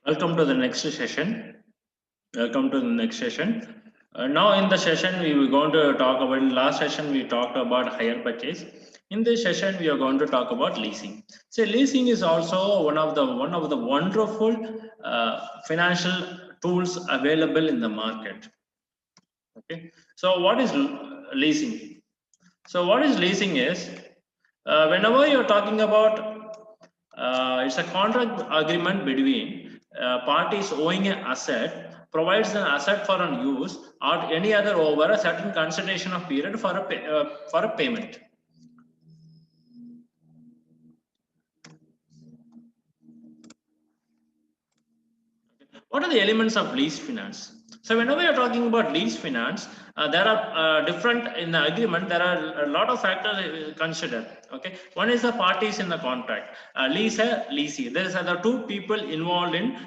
Welcome to the next session. Welcome to the next session. Now in the session we were going to talk about, in last session we talked about hire purchase. In this session we are going to talk about leasing. So leasing is also one of the wonderful financial tools available in the market. Okay. So what is leasing? So what is leasing is whenever you're talking about it's a contract agreement between parties owing an asset, provides an asset for an use or any other over a certain consideration of period for a payment. What are the elements of lease finance? So whenever you're talking about lease finance, there are different in the agreement. There are a lot of factors considered. Okay, one is the parties in the contract, leaser, leasee. There are the two people involved in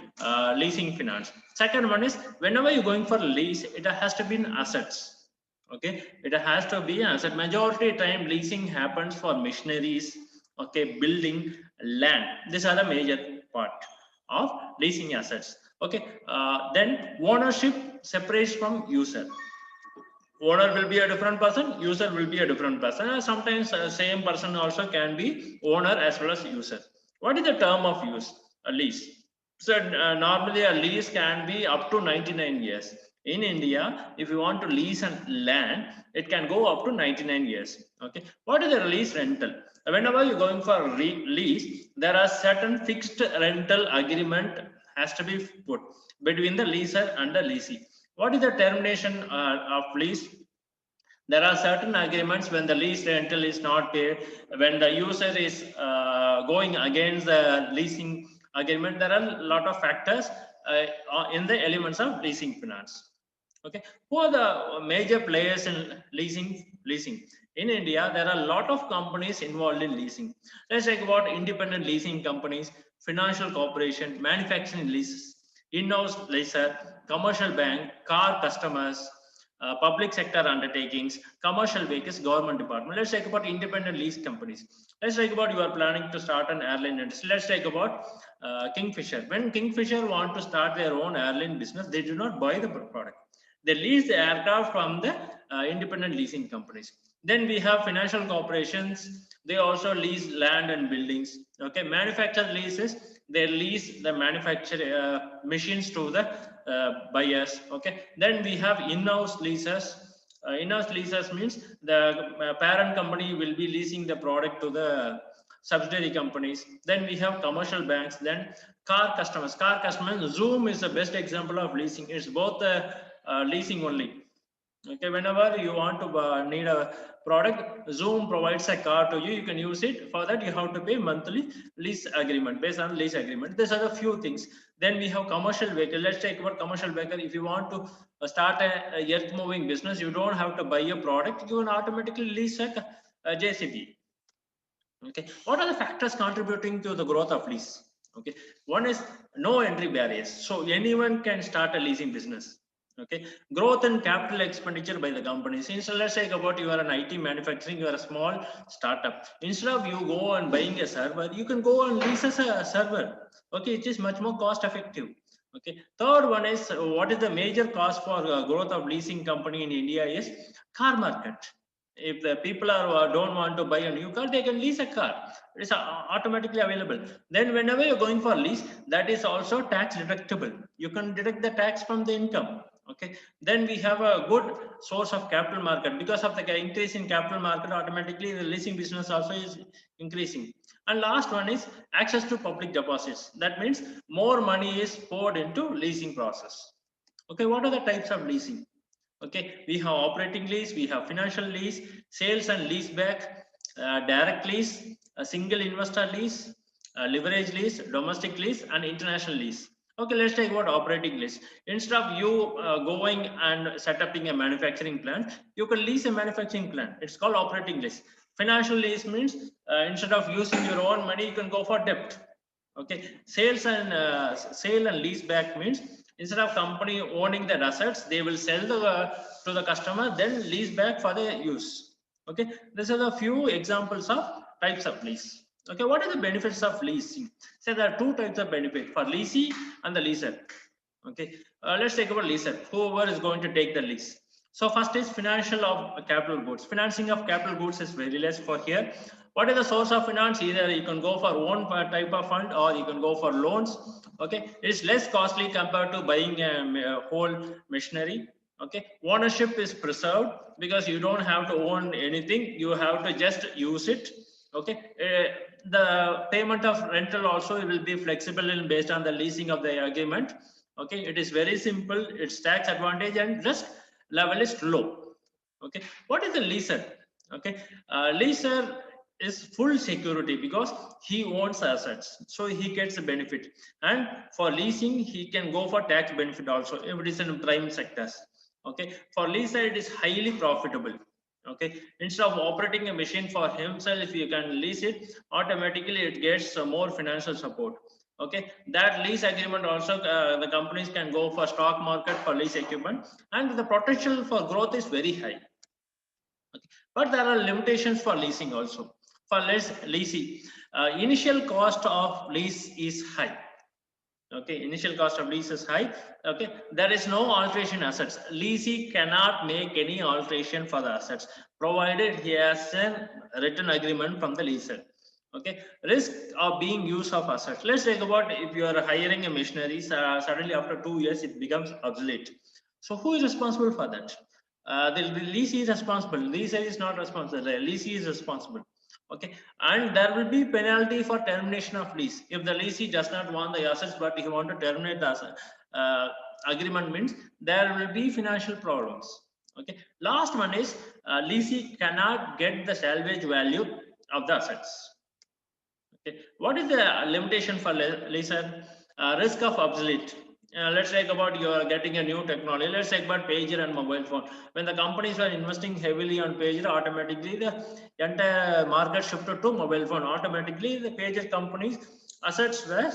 leasing finance. Second one is whenever you're going for lease, it has to be in assets. Okay, it has to be asset. Majority time leasing happens for machineries. Okay, building, land. These are the major part of leasing assets. Okay, then ownership separates from user. Owner will be a different person, user will be a different person. Sometimes same person also can be owner as well as user. What is the term of use? A lease. So normally a lease can be up to 99 years. In India, if you want to lease an land, it can go up to 99 years. Okay, what is the lease rental? Whenever you're going for a lease, there are certain fixed rental agreement has to be put between the leaser and the leasee. What is the termination of lease? There are certain agreements when the lease rental is not paid, when the user is going against the leasing agreement. There are a lot of factors in the elements of leasing finance. Okay, who are the major players in leasing? In India, there are a lot of companies involved in leasing. Let's talk about independent leasing companies, financial corporation, manufacturing leases, in-house leaser, commercial bank, car customers, public sector undertakings, commercial vehicles, government department. Let's talk about independent lease companies. Let's talk about you are planning to start an airline industry. Let's talk about Kingfisher. When Kingfisher want to start their own airline business, they do not buy the product. They lease the aircraft from the independent leasing companies. Then we have financial corporations. They also lease land and buildings. Okay, manufacturer leases. They lease the manufacture machines to the buyers. Okay, then we have in-house leases. In-house leases means the parent company will be leasing the product to the subsidiary companies. Then we have commercial banks. Then car customers. Car customers. Zoom is the best example of leasing. It's both leasing only. Okay, whenever you want to need a product, Zoom provides a car to you. You can use it. For that, you have to pay monthly lease agreement based on lease agreement. These are the few things. Then we have commercial vehicle. Let's take about commercial vehicle. If you want to start a earth moving business, you don't have to buy a product. You can automatically lease a JCB. Okay, what are the factors contributing to the growth of lease? Okay, one is no entry barriers. So anyone can start a leasing business. Okay, growth and capital expenditure by the companies. So let's say about you are an IT manufacturing, you are a small startup. Instead of you go and buying a server, you can go and lease a server. Okay, it is much more cost effective. Okay, third one is what is the major cause for growth of leasing company in India is car market. If the people are don't want to buy a new car, they can lease a car. It is automatically available. Then whenever you're going for lease, that is also tax deductible. You can deduct the tax from the income. Okay, then we have a good source of capital market. Because of the increase in capital market, automatically the leasing business also is increasing. And last one is access to public deposits. That means more money is poured into leasing process. Okay, what are the types of leasing? Okay, we have operating lease, we have financial lease, sales and lease back, direct lease, a single investor lease, leverage lease, domestic lease, and international lease. Okay, let's take about operating lease. Instead of you going and setting a manufacturing plant, you can lease a manufacturing plant. It's called operating lease. Financial lease means instead of using your own money, you can go for debt. Okay, sale and lease back means instead of company owning the assets, they will sell to the customer, then lease back for the use. Okay, these are the few examples of types of lease. Okay, what are the benefits of leasing? So there are two types of benefit for leasee and the leaser. Okay, let's take about leaser, whoever is going to take the lease. So first is financial of capital goods. Financing of capital goods is very less for here. What is the source of finance? Either you can go for one type of fund or you can go for loans. Okay, it's less costly compared to buying a whole machinery. Okay, ownership is preserved because you don't have to own anything, you have to just use it. Okay, the payment of rental also will be flexible and based on the leasing of the agreement. Okay, it is very simple, its tax advantage and risk level is low. Okay, what is the leaser? Okay, leaser is full security because he owns assets, so he gets a benefit. And for leasing, he can go for tax benefit also if it is in prime sectors. Okay, for leaser it is highly profitable. Okay, instead of operating a machine for himself, if you can lease it, automatically it gets more financial support. Okay, that lease agreement also, the companies can go for stock market for lease equipment, and the potential for growth is very high. Okay. But there are limitations for leasing also. For leasing, initial cost of lease is high. Okay, initial cost of lease is high. Okay, there is no alteration assets. Leasee cannot make any alteration for the assets provided he has a written agreement from the leaser. Okay, risk of being use of assets. Let's take about if you are hiring a machinery, suddenly after 2 years it becomes obsolete. So who is responsible for that? The leasee is responsible. Leaser is not responsible. The leasee is responsible. Okay, and there will be penalty for termination of lease if the leasee does not want the assets but he want to terminate the agreement, means there will be financial problems. Okay, last one is leasee cannot get the salvage value of the assets. Okay, what is the limitation for leaser? Risk of obsolete. Let's take about you are getting a new technology. Let's take about pager and mobile phone. When the companies were investing heavily on pager, automatically the entire market shifted to mobile phone. Automatically, the pager companies' assets were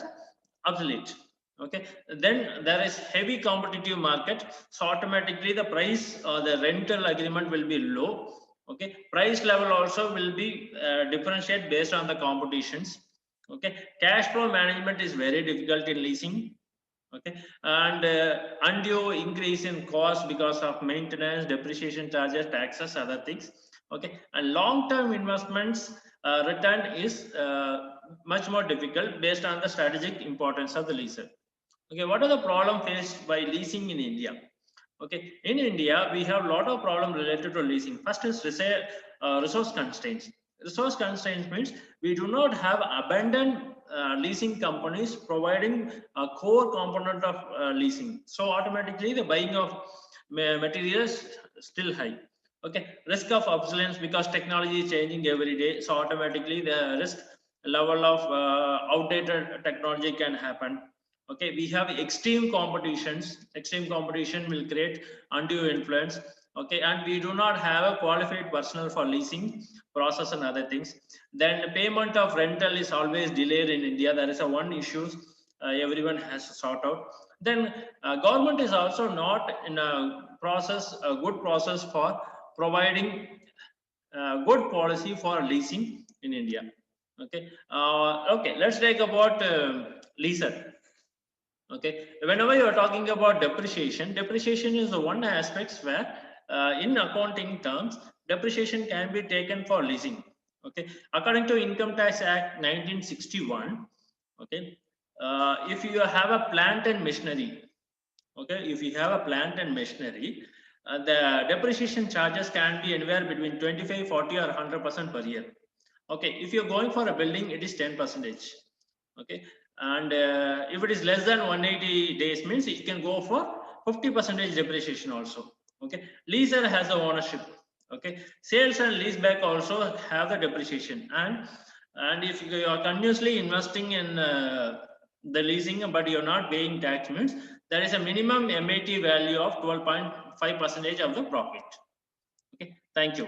obsolete. Okay, then there is heavy competitive market, so automatically the price or the rental agreement will be low. Okay, price level also will be differentiate based on the competitions. Okay, cash flow management is very difficult in leasing. Okay, and undue increase in cost because of maintenance, depreciation charges, taxes, other things. Okay, and long term investments return is much more difficult based on the strategic importance of the leaser. Okay, what are the problem faced by leasing in India? Okay, in India, we have a lot of problem related to leasing. First is resource constraints. Resource constraints means we do not have abundant leasing companies providing a core component of leasing. So automatically the buying of materials still high. Okay, risk of obsolescence because technology is changing every day. So automatically the risk level of outdated technology can happen. Okay, we have extreme competitions. Extreme competition will create undue influence. Okay, and we do not have a qualified personnel for leasing process and other things. Then payment of rental is always delayed in India. There is a one issue everyone has to sort out. Then government is also not in a good process for providing good policy for leasing in India. Okay, okay, let's take about leaser. Okay, whenever you are talking about depreciation, depreciation is the one aspect where in accounting terms, depreciation can be taken for leasing. Okay, according to Income Tax Act 1961, okay, if you have a plant and machinery, okay, if you have a plant and machinery, the depreciation charges can be anywhere between 25, 40 or 100% per year. Okay, if you're going for a building, it is 10%. Okay, and if it is less than 180 days, means it can go for 50% depreciation also. Okay, leaser has the ownership. Okay, sales and lease back also have the depreciation, and if you are continuously investing in the leasing but you're not paying tax, means there is a minimum MAT value of 12.5% of the profit. Okay, thank you.